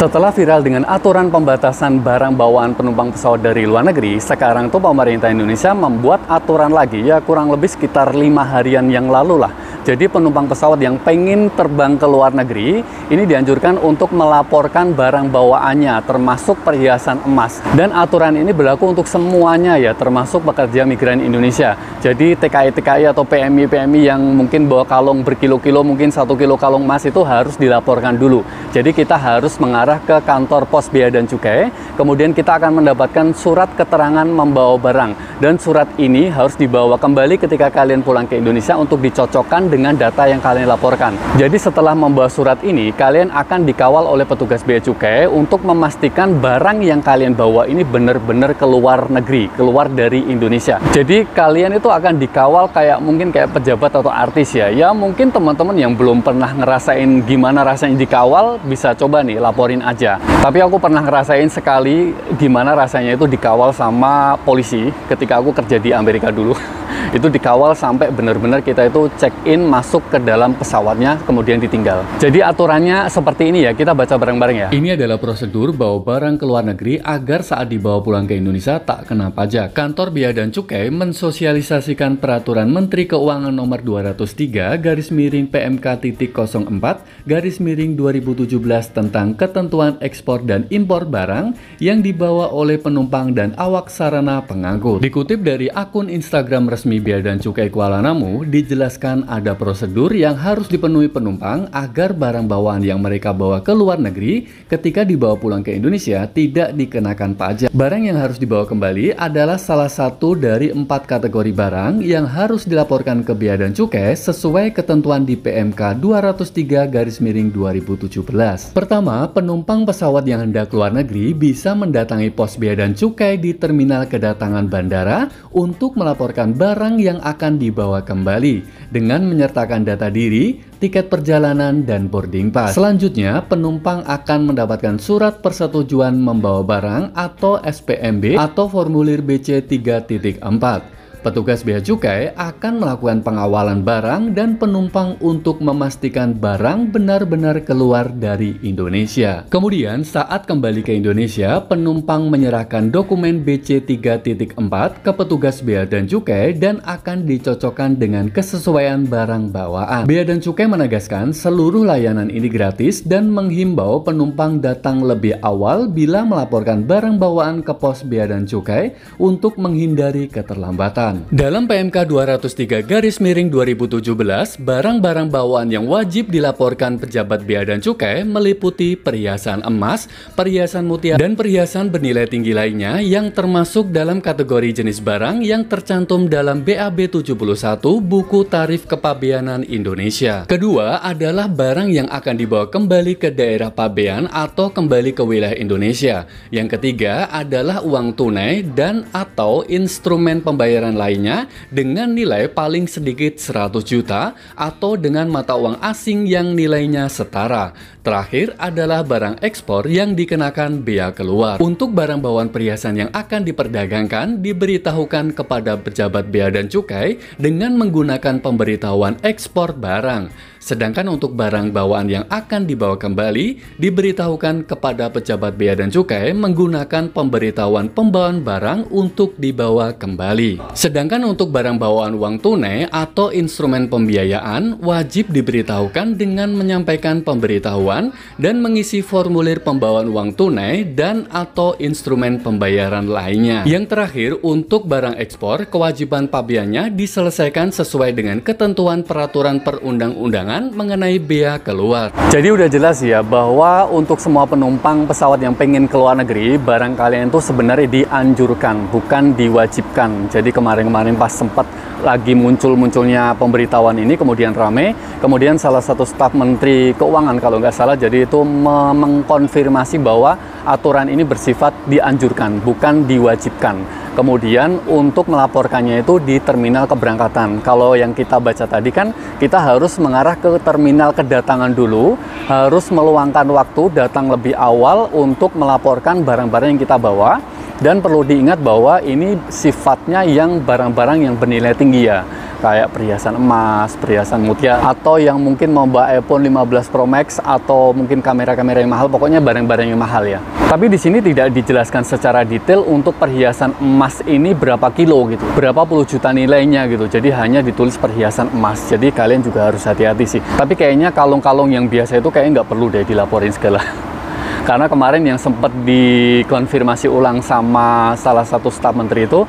Setelah viral dengan aturan pembatasan barang bawaan penumpang pesawat dari luar negeri, sekarang tuh pemerintah Indonesia membuat aturan lagi, ya kurang lebih sekitar 5 harian yang lalu lah. Jadi penumpang pesawat yang pengen terbang ke luar negeri, ini dianjurkan untuk melaporkan barang bawaannya, termasuk perhiasan emas. Dan aturan ini berlaku untuk semuanya ya, termasuk pekerja migran Indonesia. Jadi TKI-TKI atau PMI-PMI yang mungkin bawa kalung berkilo-kilo, mungkin 1 kilo kalung emas itu harus dilaporkan dulu. Jadi kita harus mengarah ke kantor pos bea dan cukai, kemudian kita akan mendapatkan surat keterangan membawa barang. Dan surat ini harus dibawa kembali ketika kalian pulang ke Indonesia untuk dicocokkan dengan data yang kalian laporkan. Jadi setelah membawa surat ini, kalian akan dikawal oleh petugas bea cukai untuk memastikan barang yang kalian bawa ini benar-benar keluar negeri, keluar dari Indonesia. Jadi kalian itu akan dikawal mungkin kayak pejabat atau artis ya. Ya mungkin teman-teman yang belum pernah ngerasain gimana rasanya dikawal, bisa coba nih laporin aja. Tapi aku pernah ngerasain sekali gimana rasanya itu dikawal sama polisi ketika aku kerja di Amerika dulu. Itu dikawal sampai benar-benar kita itu check-in, masuk ke dalam pesawatnya, kemudian ditinggal. Jadi aturannya seperti ini ya, kita baca bareng-bareng ya. Ini adalah prosedur bawa barang ke luar negeri agar saat dibawa pulang ke Indonesia tak kena pajak. Kantor Bea dan Cukai mensosialisasikan peraturan Menteri Keuangan nomor 203/PMK.04/2017 tentang ketentuan ekspor dan impor barang yang dibawa oleh penumpang dan awak sarana pengangkut. Dikutip dari akun Instagram resmi Bea dan Cukai Kuala Namu, dijelaskan ada prosedur yang harus dipenuhi penumpang agar barang bawaan yang mereka bawa ke luar negeri ketika dibawa pulang ke Indonesia tidak dikenakan pajak. Barang yang harus dibawa kembali adalah salah satu dari 4 kategori barang yang harus dilaporkan ke Bea dan Cukai sesuai ketentuan di PMK 203/2017. Pertama, penumpang pesawat yang hendak keluar negeri bisa mendatangi pos Bea dan Cukai di terminal kedatangan bandara untuk melaporkan barang yang akan dibawa kembali dengan menyertakan data diri, tiket perjalanan, dan boarding pass. Selanjutnya, penumpang akan mendapatkan surat persetujuan membawa barang atau SPMB atau formulir BC 3.4. Petugas bea cukai akan melakukan pengawalan barang dan penumpang untuk memastikan barang benar-benar keluar dari Indonesia. Kemudian, saat kembali ke Indonesia, penumpang menyerahkan dokumen BC 3.4 ke petugas bea dan cukai dan akan dicocokkan dengan kesesuaian barang bawaan. Bea dan Cukai menegaskan seluruh layanan ini gratis dan menghimbau penumpang datang lebih awal bila melaporkan barang bawaan ke pos Bea dan Cukai untuk menghindari keterlambatan. Dalam PMK 203/2017, barang-barang bawaan yang wajib dilaporkan pejabat bea dan cukai meliputi perhiasan emas, perhiasan mutiara, dan perhiasan bernilai tinggi lainnya yang termasuk dalam kategori jenis barang yang tercantum dalam BAB 71 Buku Tarif Kepabeanan Indonesia. Kedua adalah barang yang akan dibawa kembali ke daerah pabean atau kembali ke wilayah Indonesia. Yang ketiga adalah uang tunai dan atau instrumen pembayaran lainnya dengan nilai paling sedikit 100 juta atau dengan mata uang asing yang nilainya setara. Terakhir adalah barang ekspor yang dikenakan bea keluar. Untuk barang bawaan perhiasan yang akan diperdagangkan diberitahukan kepada pejabat bea dan cukai dengan menggunakan pemberitahuan ekspor barang. Sedangkan untuk barang bawaan yang akan dibawa kembali diberitahukan kepada pejabat bea dan cukai menggunakan pemberitahuan pembawaan barang untuk dibawa kembali. Sedangkan untuk barang bawaan uang tunai atau instrumen pembiayaan wajib diberitahukan dengan menyampaikan pemberitahuan dan mengisi formulir pembawaan uang tunai dan atau instrumen pembayaran lainnya. Yang terakhir, untuk barang ekspor, kewajiban pabeannya diselesaikan sesuai dengan ketentuan peraturan perundang-undangan mengenai bea keluar. Jadi udah jelas ya bahwa untuk semua penumpang pesawat yang pengen keluar negeri, barang kalian itu sebenarnya dianjurkan, bukan diwajibkan. Jadi kemarin-kemarin pas sempat lagi munculnya pemberitahuan ini, kemudian rame, kemudian salah satu staf Menteri Keuangan kalau nggak salah, jadi itu mengkonfirmasi bahwa aturan ini bersifat dianjurkan, bukan diwajibkan. Kemudian untuk melaporkannya itu di terminal keberangkatan. Kalau yang kita baca tadi kan kita harus mengarah ke terminal kedatangan dulu, harus meluangkan waktu datang lebih awal untuk melaporkan barang-barang yang kita bawa. Dan perlu diingat bahwa ini sifatnya yang barang-barang yang bernilai tinggi ya. kayak perhiasan emas, perhiasan mutiara, atau yang mungkin mau bawa iPhone 15 Pro Max atau mungkin kamera-kamera yang mahal, pokoknya barang-barang yang mahal ya. Tapi di sini tidak dijelaskan secara detail untuk perhiasan emas ini berapa kilo gitu, berapa puluh juta nilainya gitu. Jadi hanya ditulis perhiasan emas. Jadi kalian juga harus hati-hati sih. Tapi kayaknya kalung-kalung yang biasa itu kayaknya nggak perlu deh dilaporin segala. Karena kemarin yang sempat dikonfirmasi ulang sama salah satu staf menteri itu,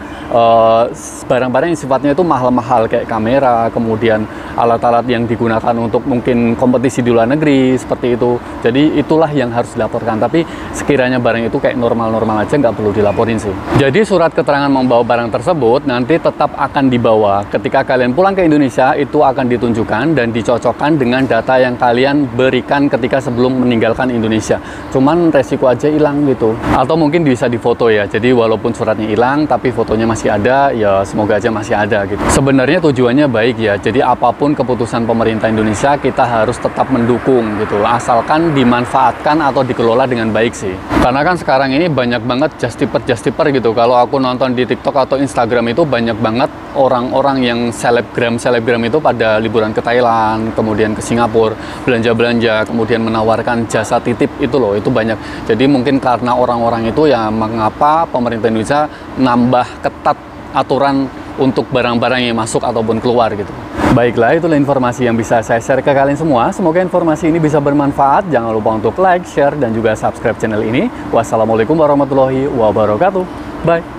barang-barang yang sifatnya itu mahal-mahal kayak kamera, kemudian alat-alat yang digunakan untuk mungkin kompetisi di luar negeri, seperti itu. Jadi itulah yang harus dilaporkan. Tapi sekiranya barang itu kayak normal-normal aja, nggak perlu dilaporin sih. Jadi surat keterangan membawa barang tersebut nanti tetap akan dibawa. Ketika kalian pulang ke Indonesia, itu akan ditunjukkan dan dicocokkan dengan data yang kalian berikan ketika sebelum meninggalkan Indonesia. Cuman resiko aja hilang gitu, atau mungkin bisa difoto ya. Jadi walaupun suratnya hilang tapi fotonya masih ada, ya semoga aja masih ada gitu. Sebenarnya tujuannya baik ya, jadi apapun keputusan pemerintah Indonesia kita harus tetap mendukung gitu, asalkan dimanfaatkan atau dikelola dengan baik sih. Karena kan sekarang ini banyak banget just tipper gitu. Kalau aku nonton di TikTok atau Instagram itu banyak banget orang-orang yang selebgram itu pada liburan ke Thailand, kemudian ke Singapura, belanja-belanja, kemudian menawarkan jasa titip itu loh, itu banyak. Jadi mungkin karena orang-orang itu ya, mengapa pemerintah Indonesia nambah ketat aturan untuk barang-barang yang masuk ataupun keluar gitu. Baiklah, itulah informasi yang bisa saya share ke kalian semua. Semoga informasi ini bisa bermanfaat. Jangan lupa untuk like, share, dan juga subscribe channel ini. Wassalamualaikum warahmatullahi wabarakatuh. Bye.